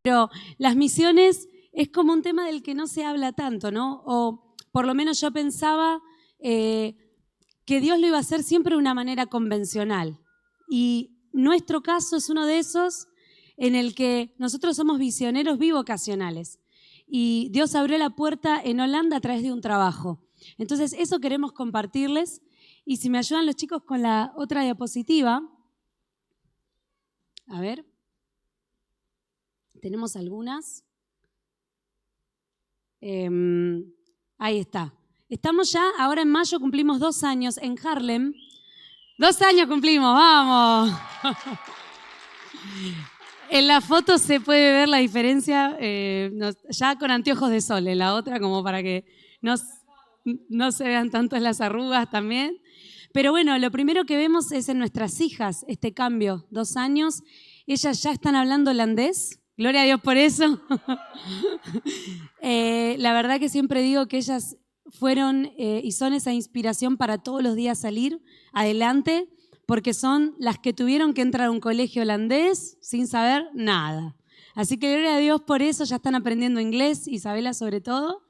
Pero las misiones es como un tema del que no se habla tanto, ¿no? O por lo menos yo pensaba que Dios lo iba a hacer siempre de una manera convencional. Y nuestro caso es uno de esos en el que nosotros somos misioneros bivocacionales. Y Dios abrió la puerta en Holanda a través de un trabajo. Entonces, eso queremos compartirles. Y si me ayudan los chicos con la otra diapositiva. A ver. Tenemos algunas. Ahí está. Estamos ya, ahora en mayo cumplimos 2 años en Haarlem. 2 años cumplimos, ¡vamos! En la foto se puede ver la diferencia, ya con anteojos de sol, en la otra como para que no se vean tanto las arrugas también. Pero bueno, lo primero que vemos es en nuestras hijas este cambio, 2 años. Ellas ya están hablando holandés, gloria a Dios por eso. La verdad que siempre digo que ellas fueron y son esa inspiración para todos los días salir adelante, porque son las que tuvieron que entrar a un colegio holandés sin saber nada. Así que gloria a Dios por eso, ya están aprendiendo inglés, Isabela sobre todo.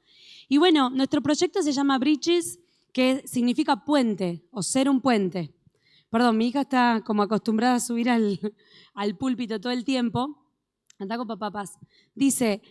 Y bueno, nuestro proyecto se llama Bridges, que significa puente o ser un puente. Perdón, mi hija está como acostumbrada a subir al púlpito todo el tiempo. Anda con papá Paz. Dice,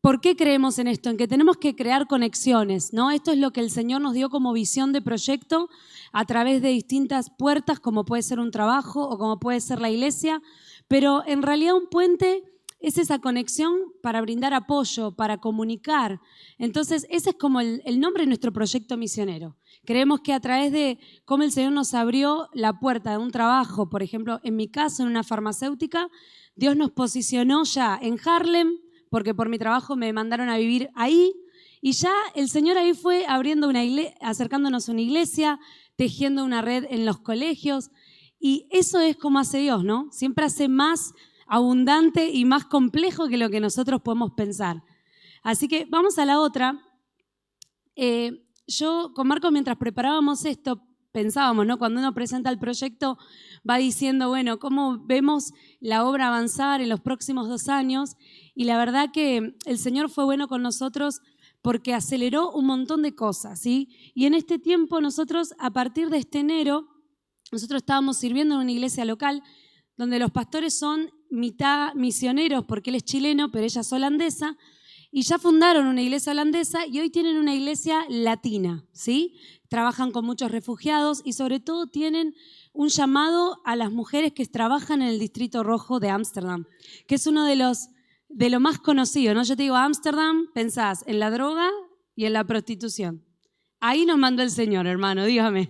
¿por qué creemos en esto? En que tenemos que crear conexiones, ¿no? Esto es lo que el Señor nos dio como visión de proyecto a través de distintas puertas, como puede ser un trabajo o como puede ser la iglesia, pero en realidad un puente es esa conexión para brindar apoyo, para comunicar. Entonces, ese es como el nombre de nuestro proyecto misionero. Creemos que a través de cómo el Señor nos abrió la puerta de un trabajo, por ejemplo, en mi caso, en una farmacéutica, Dios nos posicionó ya en Haarlem, porque por mi trabajo me mandaron a vivir ahí, y ya el Señor ahí fue abriendo acercándonos a una iglesia, tejiendo una red en los colegios, y eso es como hace Dios, ¿no? Siempre hace más abundante y más complejo que lo que nosotros podemos pensar. Así que vamos a la otra. Yo con Marcos, mientras preparábamos esto, pensábamos, ¿no? Cuando uno presenta el proyecto, va diciendo, bueno, ¿cómo vemos la obra avanzar en los próximos 2 años? Y la verdad que el Señor fue bueno con nosotros porque aceleró un montón de cosas, ¿sí? Y en este tiempo nosotros, a partir de este enero, nosotros estábamos sirviendo en una iglesia local donde los pastores son mitad misioneros, porque él es chileno, pero ella es holandesa, y ya fundaron una iglesia holandesa y hoy tienen una iglesia latina, ¿sí? Trabajan con muchos refugiados y sobre todo tienen un llamado a las mujeres que trabajan en el Distrito Rojo de Ámsterdam, que es uno de lo más conocido, ¿no? Yo te digo Ámsterdam, pensás en la droga y en la prostitución. Ahí nos mandó el Señor, hermano, dígame.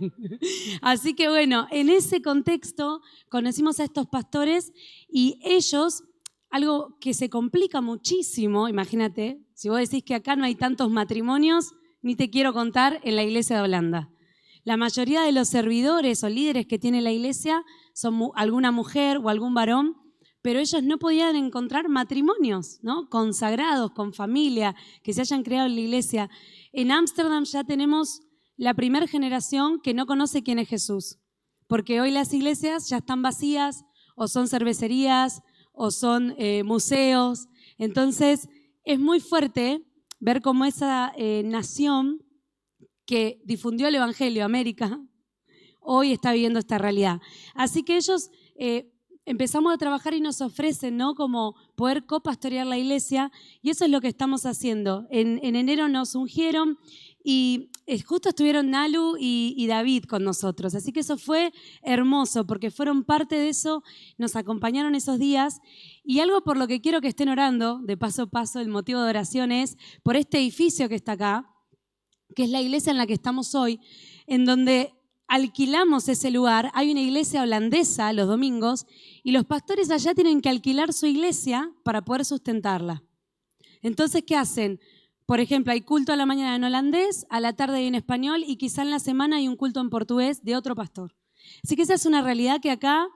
Así que bueno, en ese contexto conocimos a estos pastores y ellos, algo que se complica muchísimo, imagínate, si vos decís que acá no hay tantos matrimonios, ni te quiero contar en la iglesia de Holanda. La mayoría de los servidores o líderes que tiene la iglesia son alguna mujer o algún varón, pero ellos no podían encontrar matrimonios, ¿no? Consagrados, con familia, que se hayan creado en la iglesia. En Ámsterdam ya tenemos la primera generación que no conoce quién es Jesús, porque hoy las iglesias ya están vacías, o son cervecerías, o son museos. Entonces, es muy fuerte ver cómo esa nación que difundió el Evangelio, América, hoy está viviendo esta realidad. Así que ellos empezamos a trabajar y nos ofrecen, ¿no? Como poder copastorear la iglesia, y eso es lo que estamos haciendo. En enero nos ungieron y justo estuvieron Nalu y David con nosotros, así que eso fue hermoso porque fueron parte de eso, nos acompañaron esos días. Y algo por lo que quiero que estén orando, de paso a paso, el motivo de oración es por este edificio que está acá, que es la iglesia en la que estamos hoy, en donde alquilamos ese lugar. Hay una iglesia holandesa los domingos y los pastores allá tienen que alquilar su iglesia para poder sustentarla. Entonces, ¿qué hacen? Por ejemplo, hay culto a la mañana en holandés, a la tarde en español y quizá en la semana hay un culto en portugués de otro pastor. Así que esa es una realidad que acá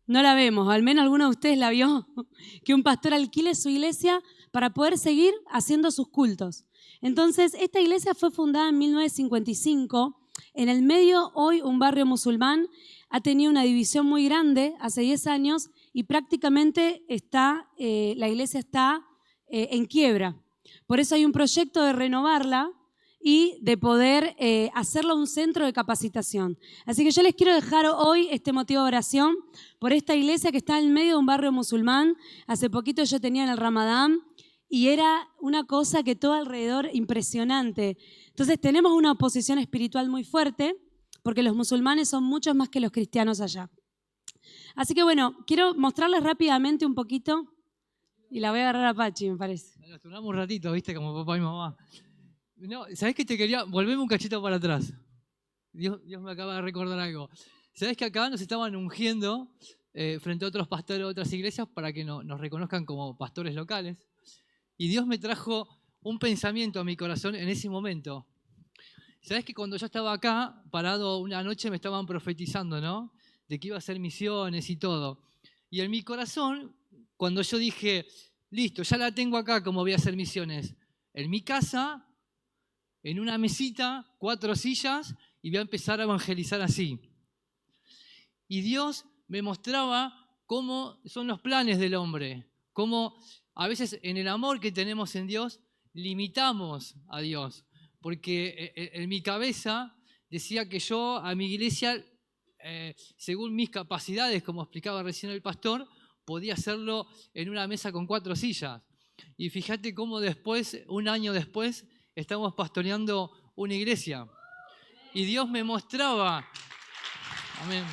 no la vemos, al menos alguno de ustedes la vio, que un pastor alquile su iglesia para poder seguir haciendo sus cultos. Entonces, esta iglesia fue fundada en 1955. En el medio, hoy, un barrio musulmán ha tenido una división muy grande hace 10 años y prácticamente la iglesia está en quiebra. Por eso hay un proyecto de renovarla y de poder hacerlo un centro de capacitación. Así que yo les quiero dejar hoy este motivo de oración por esta iglesia que está en medio de un barrio musulmán. Hace poquito yo tenía en el Ramadán y era una cosa que todo alrededor impresionante. Entonces tenemos una oposición espiritual muy fuerte porque los musulmanes son muchos más que los cristianos allá. Así que bueno, quiero mostrarles rápidamente un poquito y la voy a agarrar a Pachi, me parece. Nos turnamos un ratito, ¿viste? Como papá y mamá. No, ¿sabés qué te quería? Volveme un cachito para atrás. Dios me acaba de recordar algo. ¿Sabés que acá nos estaban ungiendo frente a otros pastores de otras iglesias para que nos reconozcan como pastores locales? Y Dios me trajo un pensamiento a mi corazón en ese momento. ¿Sabés que cuando yo estaba acá, parado una noche, me estaban profetizando, ¿no? De que iba a hacer misiones y todo. Y en mi corazón, cuando yo dije, listo, ya la tengo acá, ¿cómo voy a hacer misiones? En mi casa, en una mesita, 4 sillas, y voy a empezar a evangelizar así. Y Dios me mostraba cómo son los planes del hombre, cómo a veces en el amor que tenemos en Dios limitamos a Dios. Porque en mi cabeza decía que yo a mi iglesia, según mis capacidades, como explicaba recién el pastor, podía hacerlo en una mesa con 4 sillas. Y fíjate cómo después, un año después, estamos pastoreando una iglesia. Y Dios me mostraba. Amén.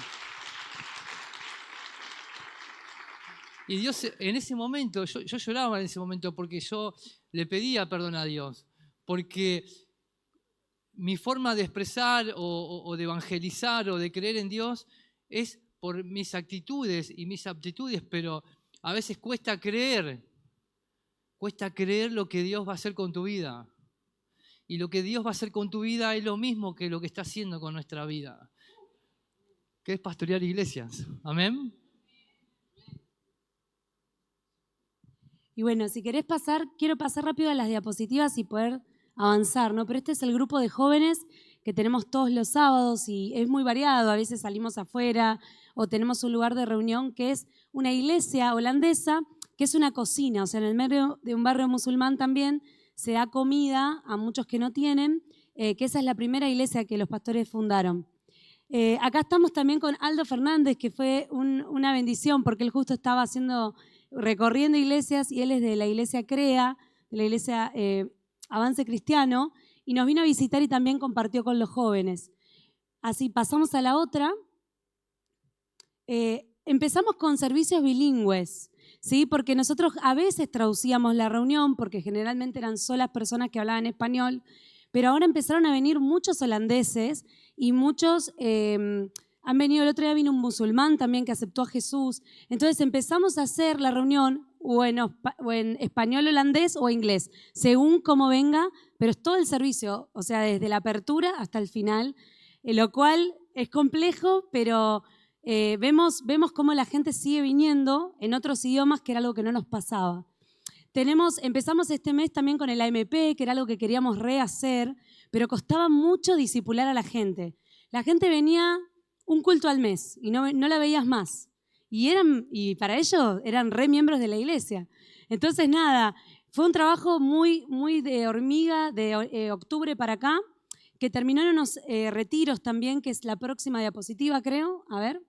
Y Dios en ese momento, yo lloraba en ese momento porque yo le pedía perdón a Dios. Porque mi forma de expresar o de evangelizar o de creer en Dios es por mis actitudes y mis aptitudes, pero a veces cuesta creer lo que Dios va a hacer con tu vida. Y lo que Dios va a hacer con tu vida es lo mismo que lo que está haciendo con nuestra vida, que es pastorear iglesias. Amén. Y bueno, si querés pasar, quiero pasar rápido a las diapositivas y poder avanzar, ¿no? Pero este es el grupo de jóvenes que tenemos todos los sábados y es muy variado. A veces salimos afuera o tenemos un lugar de reunión que es una iglesia holandesa, que es una cocina, o sea, en el medio de un barrio musulmán también se da comida a muchos que no tienen, que esa es la primera iglesia que los pastores fundaron. Acá estamos también con Aldo Fernández, que fue una bendición porque él justo estaba recorriendo iglesias y él es de la iglesia CREA, de la iglesia Avance Cristiano, y nos vino a visitar y también compartió con los jóvenes. Así, pasamos a la otra. Empezamos con servicios bilingües, ¿sí? Porque nosotros a veces traducíamos la reunión, porque generalmente eran solas personas que hablaban español, pero ahora empezaron a venir muchos holandeses y muchos han venido. El otro día vino un musulmán también que aceptó a Jesús. Entonces empezamos a hacer la reunión o en español, holandés o inglés, según cómo venga, pero es todo el servicio, o sea, desde la apertura hasta el final, lo cual es complejo, pero vemos cómo la gente sigue viniendo en otros idiomas, que era algo que no nos pasaba. Empezamos este mes también con el AMP, que era algo que queríamos rehacer, pero costaba mucho discipular a la gente. La gente venía un culto al mes y no la veías más. Y para ellos eran re miembros de la iglesia. Entonces, nada, fue un trabajo muy, muy de hormiga de octubre para acá, que terminó en unos retiros también, que es la próxima diapositiva, creo. A ver.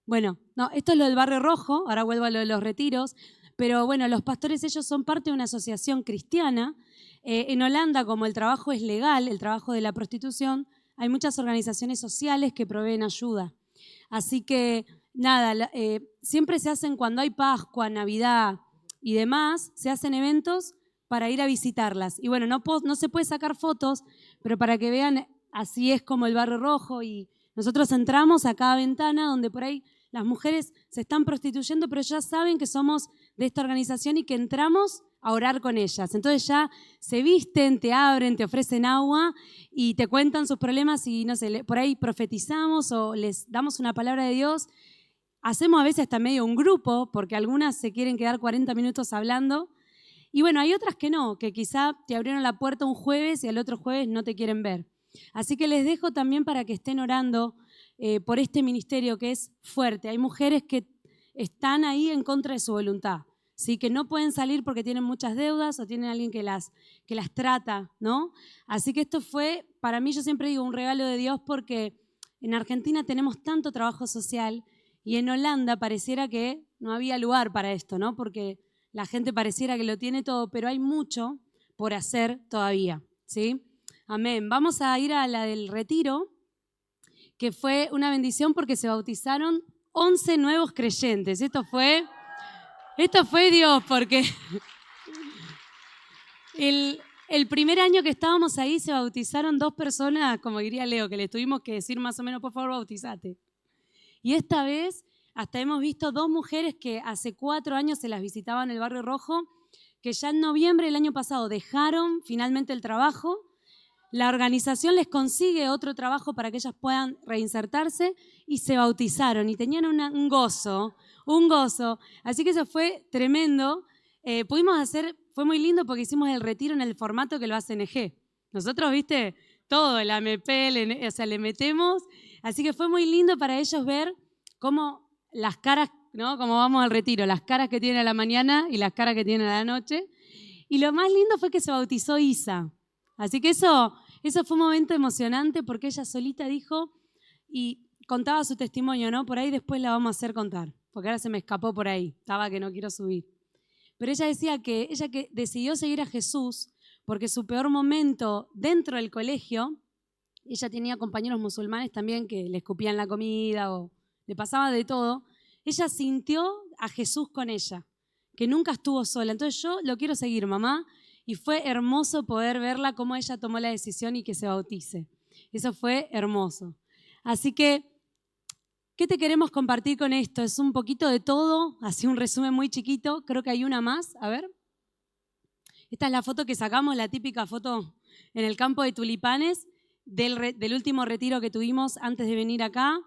Bueno, no, esto es lo del Barrio Rojo, ahora vuelvo a lo de los retiros. Pero bueno, los pastores, ellos son parte de una asociación cristiana. En Holanda, como el trabajo es legal, el trabajo de la prostitución, hay muchas organizaciones sociales que proveen ayuda. Así que, nada, siempre se hacen cuando hay Pascua, Navidad y demás, se hacen eventos para ir a visitarlas. Y bueno, no se puede sacar fotos, pero para que vean, así es como el Barrio Rojo. Y nosotros entramos a cada ventana donde por ahí las mujeres se están prostituyendo, pero ya saben que somos de esta organización y que entramos a orar con ellas. Entonces ya se visten, te abren, te ofrecen agua y te cuentan sus problemas y no sé, por ahí profetizamos o les damos una palabra de Dios. Hacemos a veces hasta medio un grupo, porque algunas se quieren quedar 40 minutos hablando. Y bueno, hay otras que no, que quizá te abrieron la puerta un jueves y al otro jueves no te quieren ver. Así que les dejo también para que estén orando por este ministerio que es fuerte. Hay mujeres que están ahí en contra de su voluntad, ¿sí? Que no pueden salir porque tienen muchas deudas o tienen alguien que las trata, ¿no? Así que esto fue, para mí, yo siempre digo, un regalo de Dios, porque en Argentina tenemos tanto trabajo social y en Holanda pareciera que no había lugar para esto, ¿no? Porque la gente pareciera que lo tiene todo, pero hay mucho por hacer todavía, ¿sí? Amén. Vamos a ir a la del retiro, que fue una bendición porque se bautizaron 11 nuevos creyentes. Esto fue Dios, porque el primer año que estábamos ahí se bautizaron 2 personas, como diría Leo, que les tuvimos que decir más o menos, por favor, bautizate. Y esta vez hasta hemos visto 2 mujeres que hace 4 años se las visitaban en el Barrio Rojo, que ya en noviembre del año pasado dejaron finalmente el trabajo. La organización les consigue otro trabajo para que ellas puedan reinsertarse y se bautizaron y tenían un gozo. Así que eso fue tremendo. Fue muy lindo porque hicimos el retiro en el formato que lo hace NG. Nosotros, viste, todo, el AMP, le metemos. Así que fue muy lindo para ellos ver cómo las caras, ¿no? Como vamos al retiro, las caras que tienen a la mañana y las caras que tienen a la noche. Y lo más lindo fue que se bautizó Isa. Así que eso fue un momento emocionante porque ella solita dijo y contaba su testimonio, ¿no? Por ahí después la vamos a hacer contar, porque ahora se me escapó por ahí, estaba que no quiero subir. Pero ella decía que ella que decidió seguir a Jesús porque su peor momento dentro del colegio, ella tenía compañeros musulmanes también que le escupían la comida o le pasaba de todo, ella sintió a Jesús con ella, que nunca estuvo sola. Entonces yo lo quiero seguir, mamá. Y fue hermoso poder verla cómo ella tomó la decisión y que se bautice. Eso fue hermoso. Así que, ¿qué te queremos compartir con esto? Es un poquito de todo, así un resumen muy chiquito. Creo que hay una más, a ver. Esta es la foto que sacamos, la típica foto en el campo de tulipanes del último retiro que tuvimos antes de venir acá.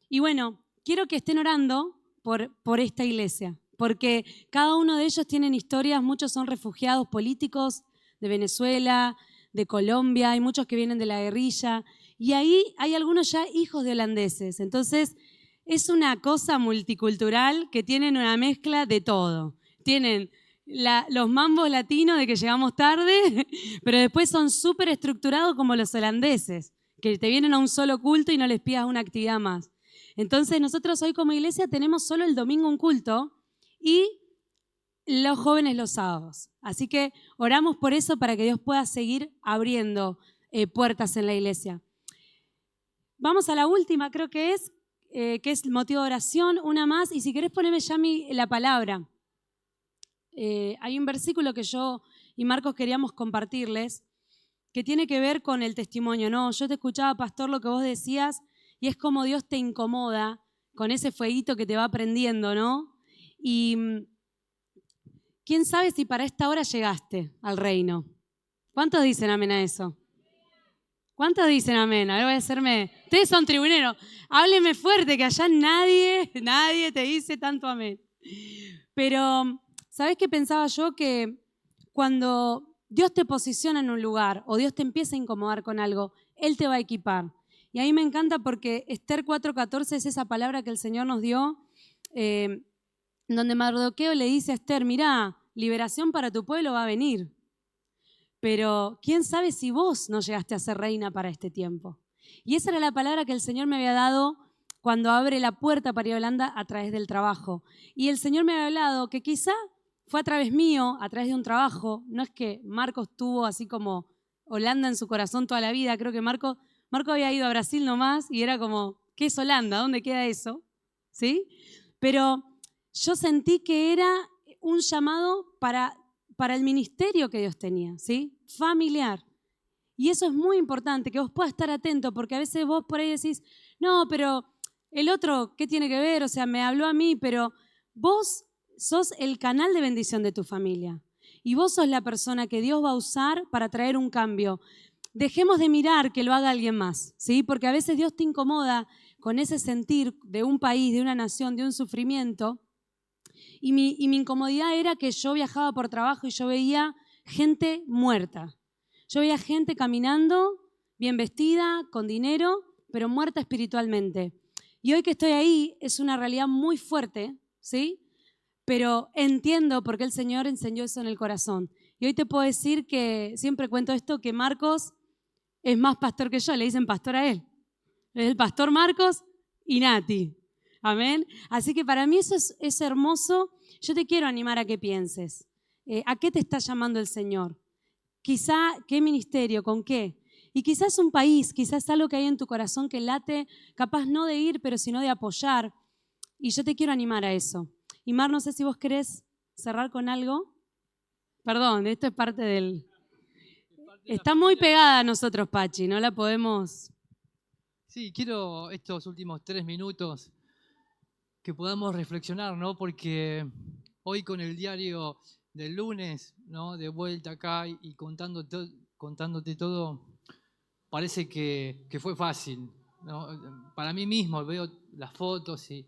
Y bueno, quiero que estén orando por esta iglesia, porque cada uno de ellos tienen historias, muchos son refugiados políticos de Venezuela, de Colombia, hay muchos que vienen de la guerrilla, y ahí hay algunos ya hijos de holandeses. Entonces, es una cosa multicultural que tienen una mezcla de todo. Tienen los mambos latinos de que llegamos tarde, pero después son súper estructurados como los holandeses, que te vienen a un solo culto y no les pidas una actividad más. Entonces, nosotros hoy como iglesia tenemos solo el domingo un culto, y los jóvenes los sábados. Así que oramos por eso para que Dios pueda seguir abriendo puertas en la iglesia. Vamos a la última, creo que es motivo de oración, una más. Y si querés ponerme ya la palabra. Hay un versículo que yo y Marcos queríamos compartirles que tiene que ver con el testimonio, ¿no? Yo te escuchaba, pastor, lo que vos decías y es como Dios te incomoda con ese fueguito que te va prendiendo, ¿no? Y quién sabe si para esta hora llegaste al reino. ¿Cuántos dicen amén a eso? ¿Cuántos dicen amén? A ver, voy a hacerme... Ustedes son tribuneros. Háblenme fuerte, que allá nadie te dice tanto amén. Pero, ¿sabés qué pensaba yo? Que cuando Dios te posiciona en un lugar o Dios te empieza a incomodar con algo, Él te va a equipar. Y a mí me encanta porque Esther 4:14 es esa palabra que el Señor nos dio, donde Mardoqueo le dice a Esther, mirá, liberación para tu pueblo va a venir, pero quién sabe si vos no llegaste a ser reina para este tiempo. Y esa era la palabra que el Señor me había dado cuando abre la puerta para ir a Holanda a través del trabajo. Y el Señor me había hablado que quizá fue a través mío, a través de un trabajo. No es que Marcos tuvo así como Holanda en su corazón toda la vida. Creo que Marco había ido a Brasil nomás y era como, ¿qué es Holanda? ¿Dónde queda eso? ¿Sí? Pero yo sentí que era un llamado para el ministerio que Dios tenía, ¿sí? Familiar. Y eso es muy importante, que vos puedas estar atento, porque a veces vos por ahí decís, no, pero el otro, ¿qué tiene que ver? O sea, me habló a mí, pero vos sos el canal de bendición de tu familia. Y vos sos la persona que Dios va a usar para traer un cambio. Dejemos de mirar que lo haga alguien más, ¿sí? Porque a veces Dios te incomoda con ese sentir de un país, de una nación, de un sufrimiento. Y mi incomodidad era que yo viajaba por trabajo y yo veía gente muerta. Yo veía gente caminando, bien vestida, con dinero, pero muerta espiritualmente. Y hoy que estoy ahí es una realidad muy fuerte, ¿sí? Pero entiendo por qué el Señor enseñó eso en el corazón. Y hoy te puedo decir que, siempre cuento esto, que Marcos es más pastor que yo, le dicen pastor a él. Es el pastor Marcos y Nati. Amén. Así que para mí eso es hermoso. Yo te quiero animar a que pienses. ¿A qué te está llamando el Señor? Quizá, ¿qué ministerio? ¿Con qué? Y quizás un país, quizás algo que hay en tu corazón que late, capaz no de ir, pero sino de apoyar. Y yo te quiero animar a eso. Y Mar, no sé si vos querés cerrar con algo. Perdón, esto es parte del... Está muy pegada a nosotros, Pachi, no la podemos... Sí, quiero estos últimos 3 minutos que podamos reflexionar, ¿no? Porque hoy con el diario del lunes, ¿no? De vuelta acá y contándote todo, parece que fue fácil, ¿no? Para mí mismo veo las fotos y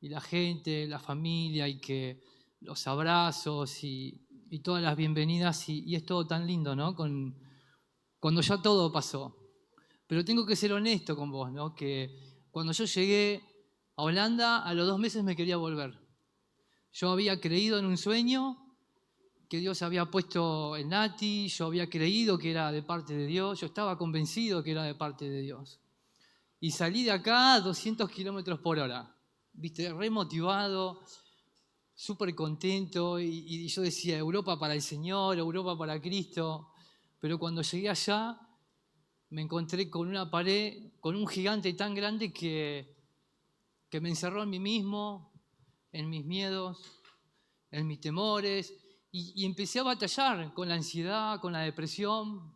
la gente, la familia y que los abrazos y todas las bienvenidas y es todo tan lindo, ¿no? Cuando ya todo pasó. Pero tengo que ser honesto con vos, ¿no? Que cuando yo llegué a Holanda, a los 2 meses me quería volver. Yo había creído en un sueño que Dios había puesto en Nati, yo había creído que era de parte de Dios, yo estaba convencido que era de parte de Dios. Y salí de acá a 200 kilómetros por hora, viste, re motivado, súper contento, y yo decía, Europa para el Señor, Europa para Cristo, pero cuando llegué allá me encontré con una pared, con un gigante tan grande que me encerró en mí mismo, en mis miedos, en mis temores, y empecé a batallar con la ansiedad, con la depresión,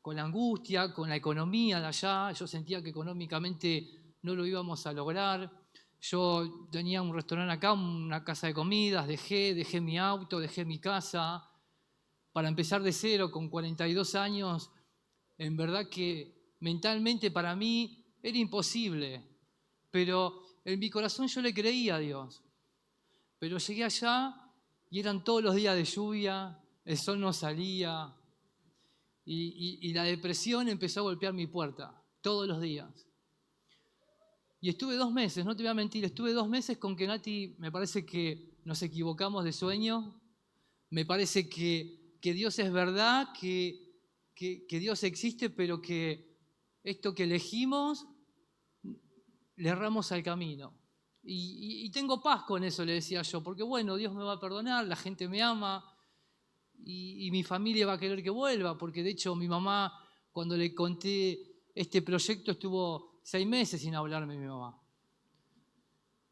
con la angustia, con la economía de allá. Yo sentía que económicamente no lo íbamos a lograr. Yo tenía un restaurante acá, una casa de comidas, dejé mi auto, dejé mi casa para empezar de cero con 42 años. En verdad que mentalmente para mí era imposible, pero en mi corazón yo le creía a Dios. Pero llegué allá y eran todos los días de lluvia, el sol no salía y la depresión empezó a golpear mi puerta todos los días. Y estuve 2 meses, no te voy a mentir, estuve 2 meses con que Nati, me parece que nos equivocamos de sueño, me parece que Dios es verdad, que Dios existe, pero que esto que elegimos le erramos al camino. Y tengo paz con eso, le decía yo, porque bueno, Dios me va a perdonar, la gente me ama y mi familia va a querer que vuelva, porque de hecho mi mamá, cuando le conté este proyecto, estuvo 6 meses sin hablarme mi mamá.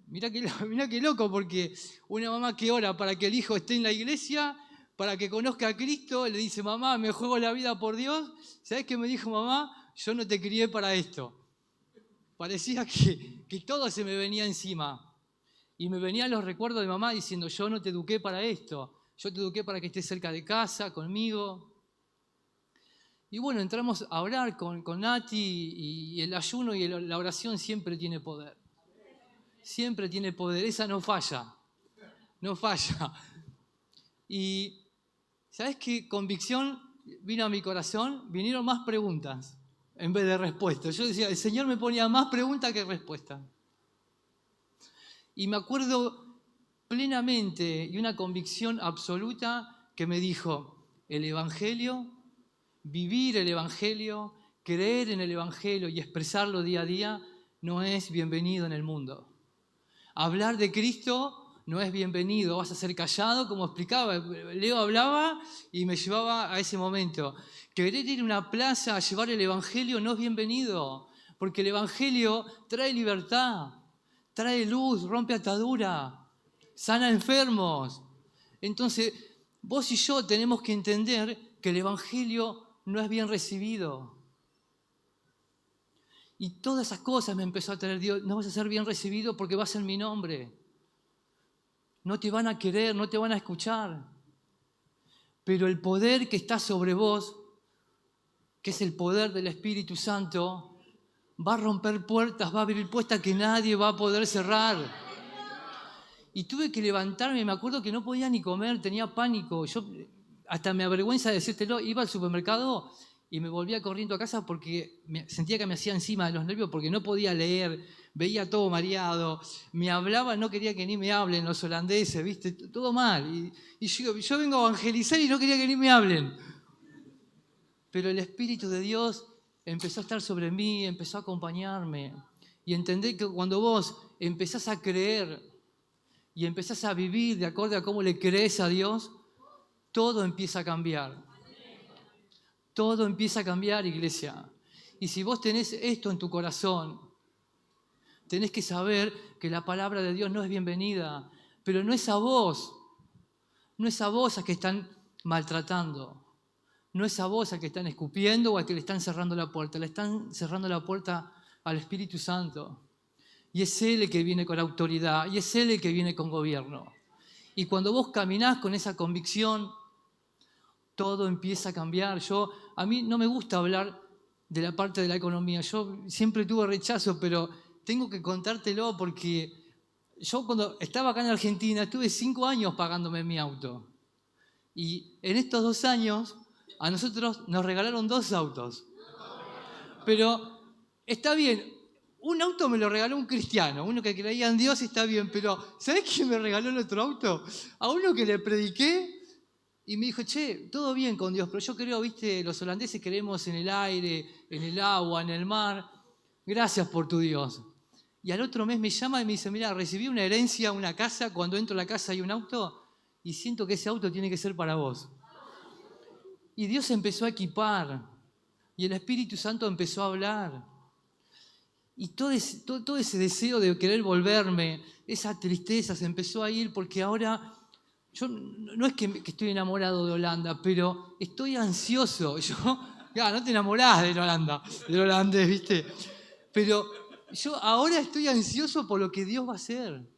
Mirá qué loco, porque una mamá que ora para que el hijo esté en la iglesia, para que conozca a Cristo, le dice, mamá, me juego la vida por Dios. ¿Sabés qué me dijo mamá? Yo no te crié para esto. Parecía que todo se me venía encima. Y me venían los recuerdos de mamá diciendo, yo no te eduqué para esto. Yo te eduqué para que estés cerca de casa, conmigo. Y bueno, entramos a orar con Nati y el ayuno y la oración siempre tiene poder. Siempre tiene poder, esa no falla. No falla. Y ¿sabes qué convicción vino a mi corazón? Vinieron más preguntas en vez de respuestas. Yo decía, el Señor me ponía más preguntas que respuestas. Y me acuerdo plenamente y una convicción absoluta que me dijo, el Evangelio, vivir el Evangelio, creer en el Evangelio y expresarlo día a día no es bienvenido en el mundo. Hablar de Cristo no es bienvenido, vas a ser callado, como explicaba. Leo hablaba y me llevaba a ese momento. Querer ir a una plaza a llevar el Evangelio no es bienvenido, porque el Evangelio trae libertad, trae luz, rompe atadura, sana enfermos. Entonces, vos y yo tenemos que entender que el Evangelio no es bien recibido. Y todas esas cosas me empezó a traer Dios. No vas a ser bien recibido porque vas en mi nombre. No te van a querer, no te van a escuchar. Pero el poder que está sobre vos, que es el poder del Espíritu Santo, va a romper puertas, va a abrir puertas que nadie va a poder cerrar. Y tuve que levantarme, me acuerdo que no podía ni comer, tenía pánico. Yo hasta me avergüenza decírtelo, iba al supermercado y me volvía corriendo a casa porque sentía que me hacía encima de los nervios porque no podía leer, veía todo mareado, me hablaba, no quería que ni me hablen los holandeses, ¿viste? Todo mal. Y yo vengo a evangelizar y no quería que ni me hablen. Pero el Espíritu de Dios empezó a estar sobre mí, empezó a acompañarme. Y entendé que cuando vos empezás a creer y empezás a vivir de acuerdo a cómo le crees a Dios, todo empieza a cambiar. Todo empieza a cambiar, iglesia. Y si vos tenés esto en tu corazón, tenés que saber que la palabra de Dios no es bienvenida, pero no es a vos a que están maltratando, no es a vos a que están escupiendo o a que le están cerrando la puerta, le están cerrando la puerta al Espíritu Santo. Y es Él el que viene con autoridad, y es Él el que viene con gobierno. Y cuando vos caminás con esa convicción, todo empieza a cambiar. A mí no me gusta hablar de la parte de la economía. Yo siempre tuve rechazo, pero tengo que contártelo porque yo cuando estaba acá en Argentina estuve 5 años pagándome mi auto. Y en estos 2 años a nosotros nos regalaron 2 autos. Pero está bien, un auto me lo regaló un cristiano, uno que creía en Dios, está bien, pero ¿sabés quién me regaló el otro auto? A uno que le prediqué. Y me dijo, che, todo bien con Dios, pero yo creo, viste, los holandeses creemos en el aire, en el agua, en el mar. Gracias por tu Dios. Y al otro mes me llama y me dice, mira, recibí una herencia, una casa, cuando entro a la casa hay un auto y siento que ese auto tiene que ser para vos. Y Dios empezó a equipar y el Espíritu Santo empezó a hablar. Y todo ese deseo de querer volverme, esa tristeza se empezó a ir porque ahora... Yo no es que estoy enamorado de Holanda, pero estoy ansioso. No te enamorás del holandés, ¿viste? Pero yo ahora estoy ansioso por lo que Dios va a hacer.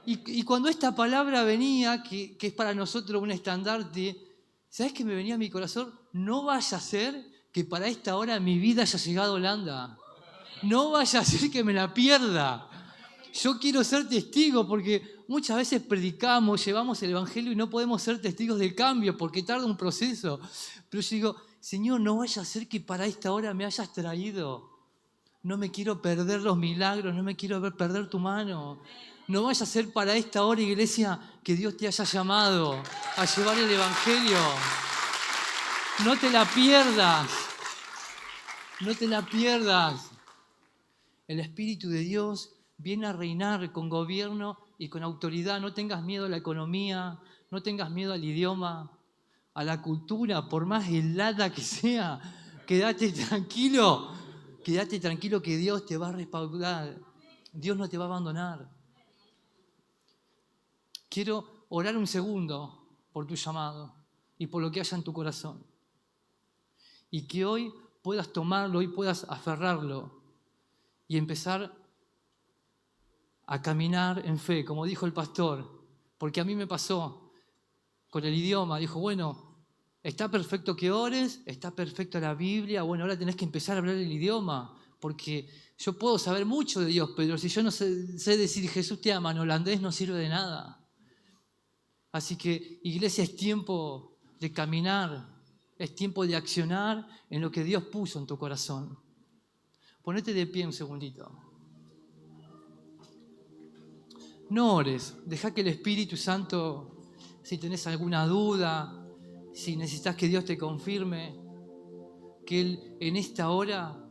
Y cuando esta palabra venía, que es para nosotros un estandarte, ¿sabes qué me venía a mi corazón? No vaya a ser que para esta hora mi vida haya llegado a Holanda. No vaya a ser que me la pierda. Yo quiero ser testigo porque muchas veces predicamos, llevamos el Evangelio y no podemos ser testigos del cambio porque tarda un proceso. Pero yo digo, Señor, no vaya a ser que para esta hora me hayas traído. No me quiero perder los milagros, no me quiero perder tu mano. No vaya a ser para esta hora, iglesia, que Dios te haya llamado a llevar el Evangelio. No te la pierdas. No te la pierdas. El Espíritu de Dios viene a reinar con gobierno y con autoridad. No tengas miedo a la economía, no tengas miedo al idioma, a la cultura, por más helada que sea. Quédate tranquilo que Dios te va a respaldar. Dios no te va a abandonar. Quiero orar un segundo por tu llamado y por lo que haya en tu corazón. Y que hoy puedas tomarlo, hoy puedas aferrarlo y empezar a caminar en fe, como dijo el pastor, porque a mí me pasó con el idioma. Dijo, bueno, está perfecto que ores, está perfecto la Biblia, bueno, ahora tenés que empezar a hablar el idioma, porque yo puedo saber mucho de Dios, pero si yo no sé decir Jesús te ama en holandés, no sirve de nada. Así que, iglesia, es tiempo de caminar, es tiempo de accionar en lo que Dios puso en tu corazón. Ponete de pie un segundito. No ores, deja que el Espíritu Santo, si tenés alguna duda, si necesitas que Dios te confirme, que Él en esta hora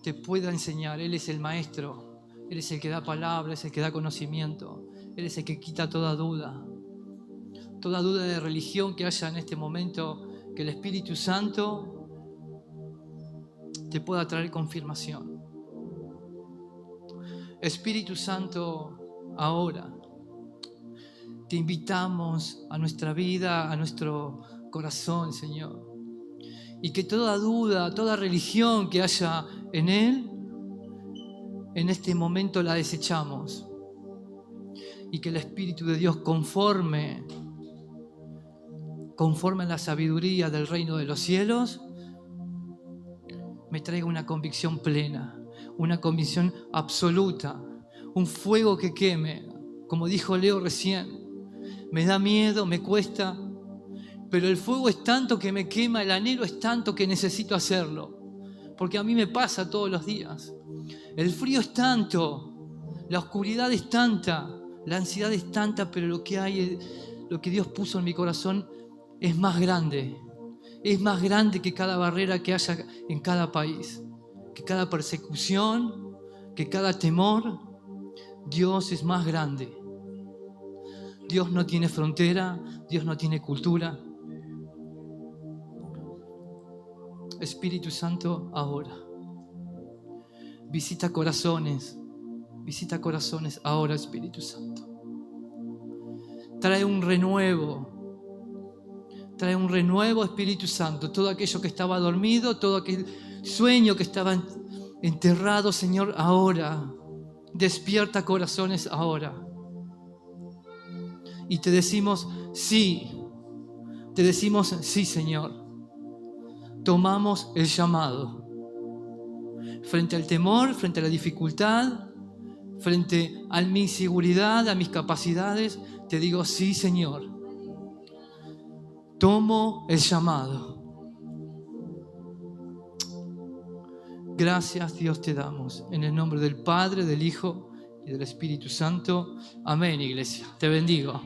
te pueda enseñar. Él es el maestro, Él es el que da palabra, es el que da conocimiento, Él es el que quita toda duda de religión que haya en este momento, que el Espíritu Santo te pueda traer confirmación. Espíritu Santo, ahora te invitamos a nuestra vida, a nuestro corazón, Señor. Y que toda duda, toda religión que haya en Él, en este momento la desechamos. Y que el Espíritu de Dios conforme a la sabiduría del reino de los cielos, me traiga una convicción plena, una convicción absoluta, un fuego que queme, como dijo Leo recién. Me da miedo, me cuesta, Pero el fuego es tanto que me quema, el anhelo es tanto que necesito hacerlo. Porque a mí me pasa todos los días. El frío es tanto, la oscuridad es tanta, la ansiedad es tanta, pero lo que Dios puso en mi corazón es más grande. Es más grande que cada barrera que haya en cada país, que cada persecución, que cada temor. Dios es más grande. Dios no tiene frontera, Dios no tiene cultura. Espíritu Santo, ahora. Visita corazones ahora, Espíritu Santo. Trae un renuevo, Espíritu Santo. Todo aquello que estaba dormido, todo aquel sueño que estaba enterrado, Señor, ahora. Despierta corazones ahora. Y te decimos sí, Señor. Tomamos el llamado. Frente al temor, frente a la dificultad, frente a mi inseguridad, a mis capacidades, te digo sí, Señor. Tomo el llamado. Gracias, Dios, te damos. En el nombre del Padre, del Hijo y del Espíritu Santo. Amén, iglesia. Te bendigo.